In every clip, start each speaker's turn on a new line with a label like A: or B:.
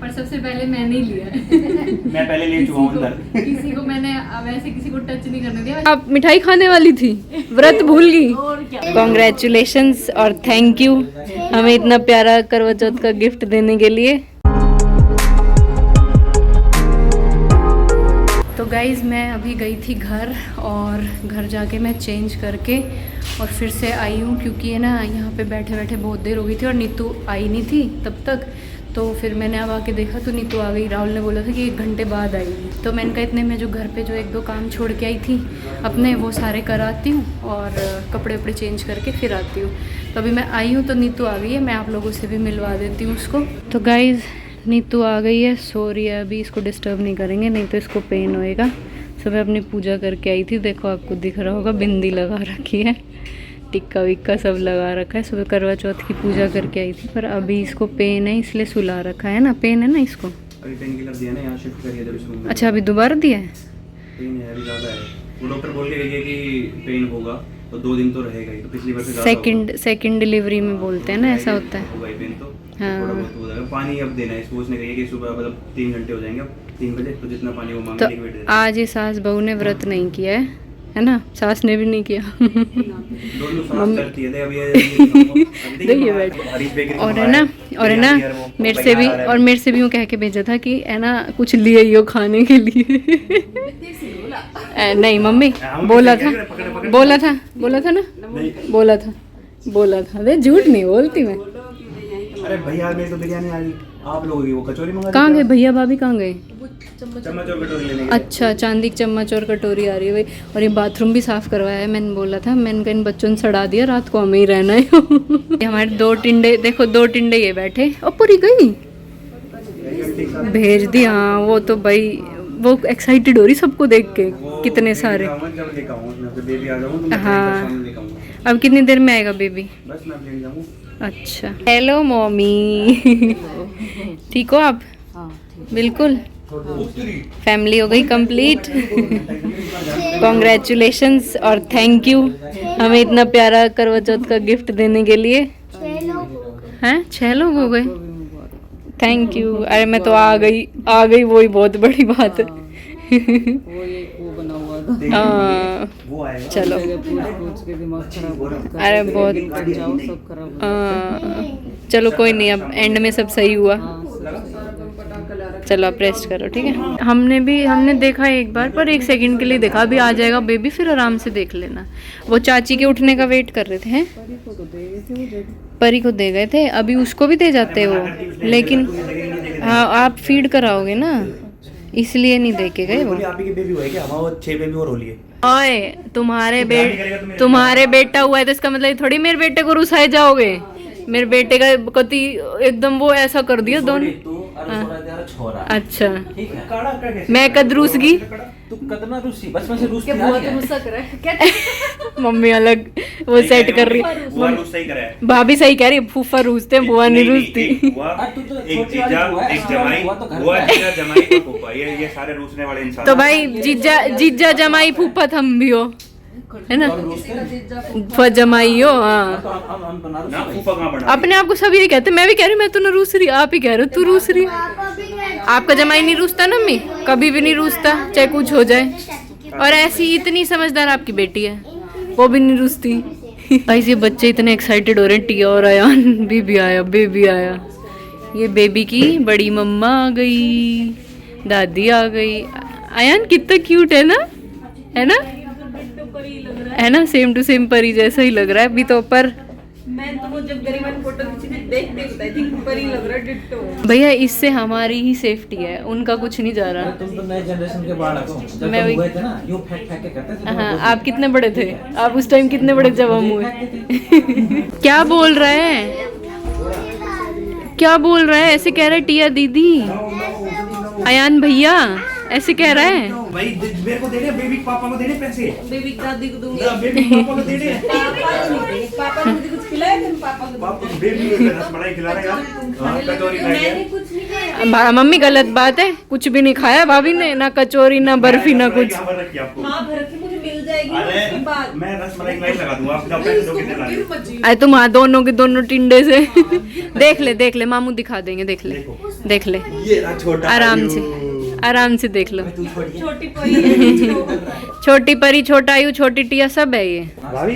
A: पर सबसे पहले मैंने ही लिया है।
B: मैं पहले ले चुका हूँ अंदर।
A: किसी को मैंने वैसे किसी को टच नहीं करने दिया।
C: आप मिठाई खाने वाली थी, व्रत भूल गई। कॉन्ग्रेचुलेशंस और थैंक यू हमें इतना प्यारा करवा चौथ का गिफ्ट देने के लिए। तो गाइज़ मैं अभी गई थी घर और घर जाके मैं चेंज करके और फिर से आई हूँ, क्योंकि है ना यहाँ पे बैठे बैठे बहुत देर हो गई थी और नीतू आई नहीं थी तब तक। तो फिर मैंने अब आके देखा तो नीतू आ गई। राहुल ने बोला था कि 1 घंटे बाद आएगी, तो मैंने कहा इतने में जो घर पे जो 1-2 काम छोड़ के आई थी अपने, वो सारे कराती हूँ और कपड़े वपड़े चेंज करके फिर आती हूँ। तो अभी मैं आई हूँ तो नीतू आ गई है, मैं आप लोगों से भी मिलवा देती हूँ उसको। तो गाइज़ नीतू आ गई है, सो रही है अभी, इसको डिस्टर्ब नहीं करेंगे नहीं तो इसको पेन होएगा। सुबह अपनी पूजा करके आई थी, देखो आपको दिख रहा होगा बिंदी लगा रखी है, टिक्का विक्का सब लगा रखा है। सुबह करवा चौथ की पूजा करके आई थी, पर अभी इसको पेन है इसलिए सुला रखा है ना। पेन है ना इसको,
B: अभी पेन किलर दिया ना, यहाँ शिफ्ट करिए जब इस रूम में।
C: अच्छा अभी दोबारा दिया है।
B: पेन है अभी ज़्यादा है, वो डॉक्टर बोल के गई है कि पेन होगा तो 2 दिन तो रहेगा ही, तो पिछली बार से ज़्यादा
C: सेकंड डिलीवरी में बोलते हैं ना, ऐसा होता है।
B: होगा ही पेन तो
C: हाँ।
B: थोड़ा बहुत हो जाएगा। पानी अब देना है इसको, उसने कही है कि सुबह मतलब 3 घंटे हो जाएंगे, अब 3 बजे तो जितना पानी वो
C: तो
B: मांगे लिक्विड दे।
C: आज ये सास बहू ने व्रत नहीं किया है ना, सास ने भी नहीं किया।
B: दोनों साथ करती है, अभी ये
C: बैठ और है ना मेरे से भी यूँ कह के भेजा था कि है ना कुछ लिए ही हो खाने के लिए। नहीं मम्मी बोला था ना, बोला था अरे झूठ नहीं बोलती मैं।
B: अरे भैया मेरे तो बिरयानी आ गई, आप लोगों की वो कचौरी मंगा।
C: कहाँ गए भैया भाभी, कहाँ गए?
B: चम्मच और कटोरी लेने गए।
C: अच्छा चांदी की चम्मच और कटोरी आ रही है भाई। और ये बाथरूम भी साफ करवाया है, मैंने बोला था, मैंने कहा इन बच्चों ने सड़ा दिया, रात को हमें ही रहना है। हमारे 2 टिंडे देखो, 2 टिंडे ये बैठे और पूरी गई भेज दी। हाँ वो तो भाई वो एक्साइटेड हो रही सबको देख के, कितने सारे। हाँ अब कितनी देर में आएगा बेबी?
B: बस मैं लेने जाऊँ।
C: अच्छा हेलो मम्मी, ठीक हो आप? बिल्कुल फैमिली हो गई कंप्लीट। कॉन्ग्रेचुलेशंस और थैंक यू हमें इतना प्यारा करवा चौथ का गिफ्ट देने के लिए। हैं 6 लोग हो गए, थैंक यू। अरे मैं तो आ गई वही बहुत बड़ी बात है। चलो अरे बहुत चलो कोई नहीं, अब एंड में सब सही हुआ। चलो आप रेस्ट करो ठीक है। हमने देखा एक बार, पर 1 सेकंड के लिए देखा, अभी आ जाएगा बेबी फिर आराम से देख लेना। वो चाची के उठने का वेट कर रहे थे हैं, परी को दे गए थे, अभी उसको भी दे जाते वो, लेकिन हाँ आप फीड कराओगे ना इसलिए नहीं दे के गए वो।
B: आप ही के बेबी हुआ है क्या? हमारा 6 बेबी और हो लिए।
C: ओए तुम्हारे बेटा हुआ है तो इसका मतलब थोड़ी मेरे बेटे को रुसाए जाओगे। मेरे बेटे का कति एकदम वो ऐसा कर दिया दोनों। अच्छा मैं कद रूस गई, मम्मी अलग वो सेट कर रही, भाभी सही कह रही, फूफा रूसते हैं, बुआ नहीं रूसती। तो भाई जीजा जमाई फूफा थम भी हो है ना, जमाई हो। हाँ अपने आप को सब यही कहते, मैं भी कह रही मैं तो ना रूस रही, आप ही कह रहे हो तू रूस रही। आपका जमाई नहीं रूसता ना मम्मी, कभी भी नहीं रूसता चाहे कुछ हो जाए। और ऐसी इतनी समझदार आपकी बेटी है, वो भी नहीं रूसती। भाई ये बच्चे इतने एक्साइटेड हो रहे हैं, टिया और अयान बेबी आया। ये बेबी की बड़ी मम्मा आ गई, दादी आ गई। अयान कितना क्यूट है ना, है ना सेम टू सेम परी जैसा ही लग रहा है अभी तो। पर
A: मैं तो वो जब गरिमा फोटो खींची थी देखते बताई थी परी लग रहा है डिट्टो।
C: भैया इससे हमारी ही सेफ्टी है, उनका कुछ नहीं जा रहा।
D: तुम तो नए जनरेशन के बाढ़ हो, जब
C: मैं
D: हुए थे ना यूं फेंक के करते थे।
C: हाँ आप कितने बड़े थे, आप उस टाइम कितने बड़े जब हम हुए। क्या बोल रहा है ऐसे कह रहा है टिया दीदी, अयान भैया ऐसे कह रहा है।
B: भाई मेरे को दे दे, बेबी पापा को दे दे पैसे,
A: बेबी दादी को दूंगा,
B: बेबी पापा को दे दे।
A: पापा ने मुझे कुछ खिलाया था, पापा को
B: बेबी रसमलाई खिला रहा है, कचौरी
A: मैंने कुछ नहीं खाया।
C: मम्मी गलत बात है, कुछ भी नहीं खाया भाभी ने, ना कचौरी ना बर्फी ना कुछ।
A: हाँ भर के मुझे मिल जाएगी
B: अरे
A: उसके बाद
B: मैं रसमलाई नहीं लगा दूंगा, आप जब पैसे दोगे दिला दो।
C: अरे तुम दोनों के दोनों टिंडे से देख ले मामू दिखा देंगे, देख ले
B: ये रहा छोटा
C: आराम से देख लो।
A: छोटी परी
C: छोटी परी, छोटा आयु, छोटी टिया सब है ये।
B: भाभी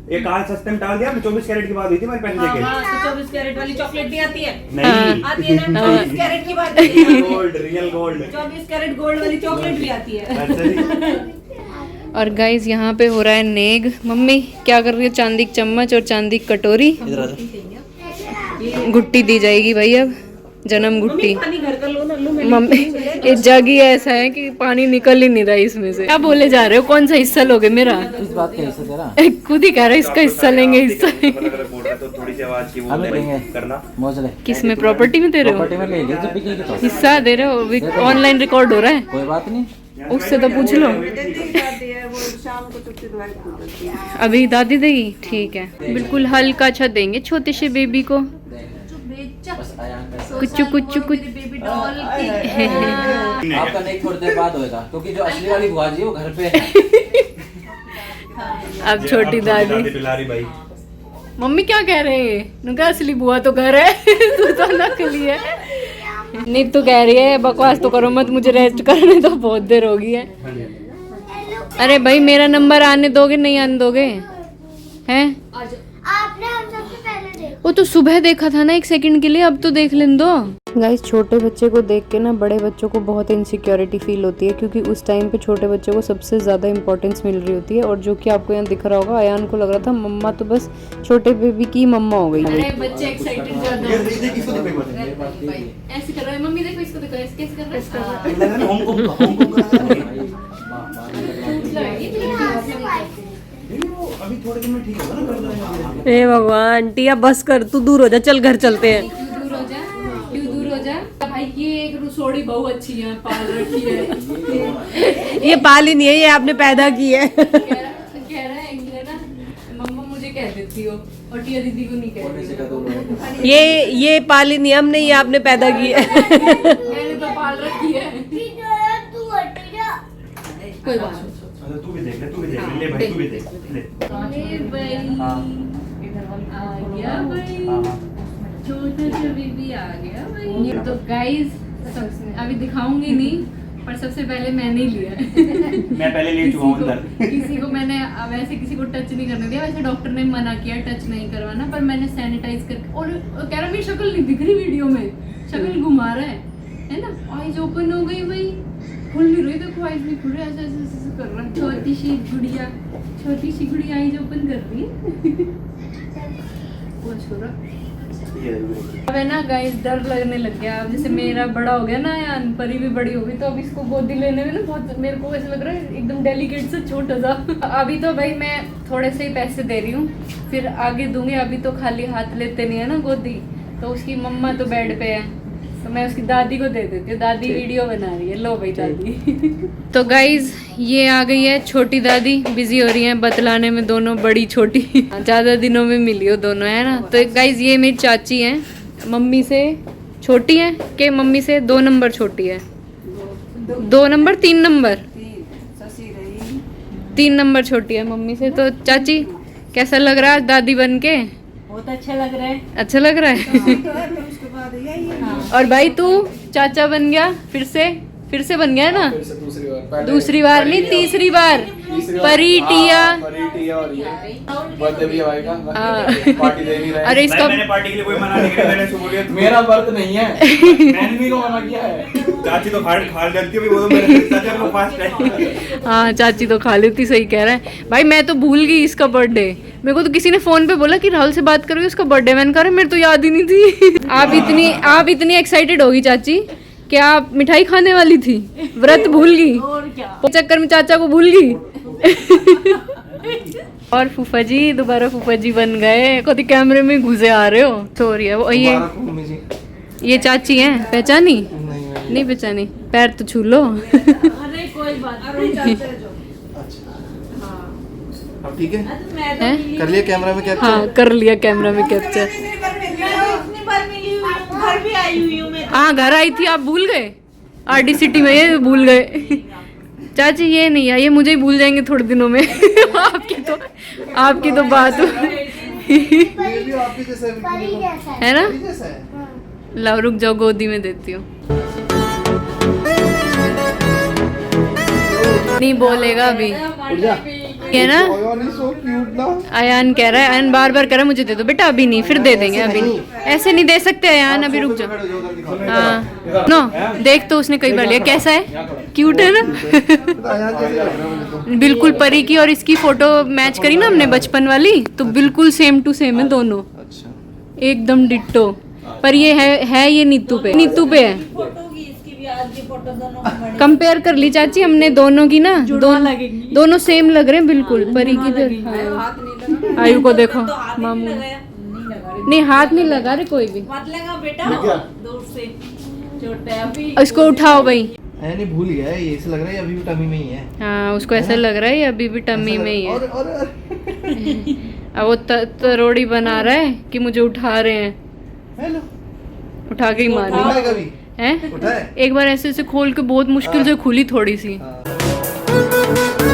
B: एक आज सस्ते में डाल दिया, 24 कैरेट की बात हुई थी हमारे पैसे लेके।
A: हाँ, तो 24 कैरेट वाली चॉकलेट भी आती है।
B: नहीं,
A: आती है ना, 24 कैरेट की बात है।
B: रियल गोल्ड
A: 24 कैरेट गोल्ड वाली चॉकलेट भी आती है।
C: और गाइस यहाँ पे हो रहा है नेग। मम्मी क्या कर रही है? चांदी की चम्मच और चांदी की कटोरी, गुट्टी दी जाएगी भाई अब, जन्म गुट्टी।
A: पानी घर का लो ना, लो मैंने
C: मम्मी ये जग ही ऐसा है कि पानी निकल ही नहीं रहा इसमें से। क्या बोले जा रहे हो? कौन सा हिस्सा लोगे मेरा?
D: इस बात का हिस्सा तेरा
C: खुद ही कह रहा है इसका हिस्सा लेंगे, हिस्सा
B: तो थोड़ी सी आवाज की वो
D: लेंगे
B: करना।
D: मौज ले।
C: किस में? प्रॉपर्टी में दे रहे
D: प्रॉपर्टी
C: हो?
D: में ले ली तो बिकी तो
C: हिस्सा दे रहे हो? ऑनलाइन रिकॉर्ड हो रहा है,
D: कोई बात नहीं।
C: उससे तो पूछ लो। अभी दादी देगी, ठीक है। बिल्कुल हल्का अच्छा देंगे छोटे से बेबी को। कुछ
D: आपका नहीं थोड़ी देर बाद होएगा, क्योंकि जो असली वाली बुआ जी है वो घर पे है।
C: अब छोटी दादी।
B: बिलारी भाई
C: मम्मी क्या कह रहे हैं? उनका असली बुआ तो घर है, तू तो नकली है। नीत तो कह रही है बकवास तो करो मत, मुझे रेस्ट करने तो बहुत देर हो गई है। अरे भाई मेरा नंबर आने दोगे नहीं आने दोगे? हैं?
E: आपने हम सबसे पहले देखा।
C: वो तो सुबह देखा था ना 1 सेकंड के लिए, अब तो देख लेने दो। गाइस छोटे बच्चे को देख के ना बड़े बच्चों को बहुत इनसिक्योरिटी फील होती है, क्योंकि उस टाइम पे छोटे बच्चे को सबसे ज़्यादा इंपॉर्टेंस मिल रही होती है। और जो कि आपको यहाँ दिख रहा होगा, अयान को लग रहा था मम्मा तो बस छोटे बेबी की मम्मा हो गई।
A: अरे बच्चे एक्साइटेड ज्यादा
C: ऐसे कर रहा है। मम्मी देखो इसको, देखो ऐसे कैसे कर रहा
B: अभी थोड़े दिन में ठीक होगा ना।
A: हे भगवान टिया बस कर, तू दूर हो जा, चल घर चलते हैं।
C: क्यों दूर हो जा? भाई ये एक रसोड़ी बहु अच्छी है, पाल रखी है।
A: ये पाली नहीं है, ये आपने पैदा की है।
C: कह रहा है ये ना मम्मा मुझे कह देती हो और टिया दीदी को नहीं कहती।
A: ये पाली नहीं, हमने ये आपने पैदा की है।
C: मैंने तो पाल रखी है।
E: तू हट जा।
C: कोई बात नहीं।
B: अच्छा तू भी देख ले, ले भाई, तू भी देख ले।
C: अरे भाई
B: हाँ।
C: आ गया भाई, छोटा सा बेबी आ गया भाई। ये तो गाइस अभी दिखाऊंगी नहीं, पर सबसे पहले मैंने ही लिया है।
B: मैं पहले ले चुका हूँ अंदर।
C: किसी को मैंने वैसे किसी को टच नहीं करने दिया। वैसे डॉक्टर ने मना किया टच नहीं करवाना, पर मैंने सैनिटाइज करके। और कह रहा मेरी शक्ल नहीं दिख रही वीडियो में, शक्ल घुमा रहा है ना। आईज ओपन हो गई भाई, खुल नहीं रही, देखो आईज नहीं खुल रही, ऐसे कर रहा है। छोटी सी गुड़िया आईज ओपन कर रही है। अब है ना गाइस डर लगने लग गया। अब जैसे मेरा बड़ा हो गया ना, यान परी भी बड़ी हो गई, तो अब इसको गोदी लेने में ना बहुत मेरे को ऐसा लग रहा है एकदम डेलिकेट सा छोटा सा। अभी तो भाई मैं थोड़े से ही पैसे दे रही हूँ, फिर आगे दूंगी। अभी तो खाली हाथ लेते नहीं है ना गोदी, तो उसकी मम्मा तो बेड पे है, तो मैं उसकी दादी को दे देती हूँ। दादी वीडियो बना रही है, लो भाई दादी। तो गाइज ये आ गई है छोटी दादी, बिजी हो रही हैं बतलाने में, दोनों बड़ी छोटी ज़्यादा दिनों में मिली हो दोनों, है ना। तो गाइज ये मेरी चाची हैं, मम्मी से छोटी हैं कि मम्मी से 2 नंबर छोटी है। 2 नंबर 3 नंबर 3 नंबर छोटी है मम्मी से। तो चाची कैसा लग रहा है दादी बन के?
A: बहुत अच्छा लग रहा है।
C: अच्छा लग रहा है। और भाई तू चाचा बन गया फिर से बन गया ना? दूसरी बार नहीं, तीसरी बार। परी टिया
F: और ये बर्थडे भी आएगा, पार्टी दे नहीं रहे।
C: अरे इसका
B: मैंने पार्टी के लिए कोई मना नहीं किया, मैंने उसको बोलिया
F: मेरा बर्थ नहीं है, मैंने भी को मना किया है।
B: चाची तो खा जाती है, वो तो मेरे चाचा को फास्ट है।
C: हाँ चाची तो खा लेती, सही कह रहा है भाई। मैं तो भूल गई इसका बर्थडे। मेरे को तो किसी ने फोन पे बोला कि राहुल से बात करोगे उसका बर्थडे, मैंने कहा मेरे तो याद ही नहीं थी। आप इतनी एक्साइटेड होगी चाची कि आप मिठाई खाने वाली थी, व्रत भूल गई
A: और क्या,
C: चक्कर में चाचा को भूल गई। और फूफा जी दोबारा फूफा जी बन गए, कभी कैमरे में घुसे आ रहे हो। सॉरी है वो ये चाची हैं, पहचानी? नहीं पहचानी, पैर तो छू लो।
A: अरे कोई बात नहीं।
F: अब ठीक है,
C: हैं?
F: कर लिया कैमरा में कैप्चर।
C: हाँ कर लिया कैमरा में कैप्चर।
A: इतनी बार मिली हुई, घर भी आई हुई हूँ मैं।
C: हाँ घर आई थी, आप भूल गए? आरडी सिटी में ये भूल गए। चाची ये नहीं है, ये मुझे ही भूल जाएंगे थोड़े दिनों में। आपकी तो बात हो
F: ये भी आपके जैसा है,
E: परी जैसा है।
C: है ना।
F: परी जैसा है।
C: लाओ रुक जाओ, गोदी में देती हूँ। नहीं बोलेगा अभी, है ना।
F: सो क्यूट ना।
C: अयान कह रहा है, अयान बार बार कह रहा है मुझे दे दो बेटा, अभी नहीं, फिर दे देंगे, अभी नहीं, ऐसे नहीं दे सकते अयान, अभी रुक जाओ। हाँ नो, देख तो उसने कई बार लिया, कैसा है, क्यूट है ना। बिल्कुल परी की और इसकी फोटो मैच करी ना हमने बचपन वाली, तो बिल्कुल सेम टू सेम है दोनों,
F: अच्छा
C: एकदम डिट्टो। पर ये है ये नीतू पे है। कंपेयर कर ली चाची हमने दोनों की ना, दोनों सेम लग रहे हैं बिल्कुल। परी की तो आयु को देखो, मामू नहीं हाथ नहीं लगा रहे कोई भी। इसको उठाओ भाई।
F: नहीं भूल गया है, ये ऐसे लग रहा है अभी भी टमी में ही है।
C: हाँ उसको ऐसा लग रहा है ये अभी भी टम्मी में ही है।
F: और
C: अब वो तरोड़ी बना रहा है कि मुझे उठा रहे हैं,
F: हेलो
C: उठा के ही मारी
F: उठाएगा भी,
C: है।
F: उठाए।
C: एक बार ऐसे ऐसे खोल के बहुत मुश्किल से खुली थोड़ी सी।
F: हाँ।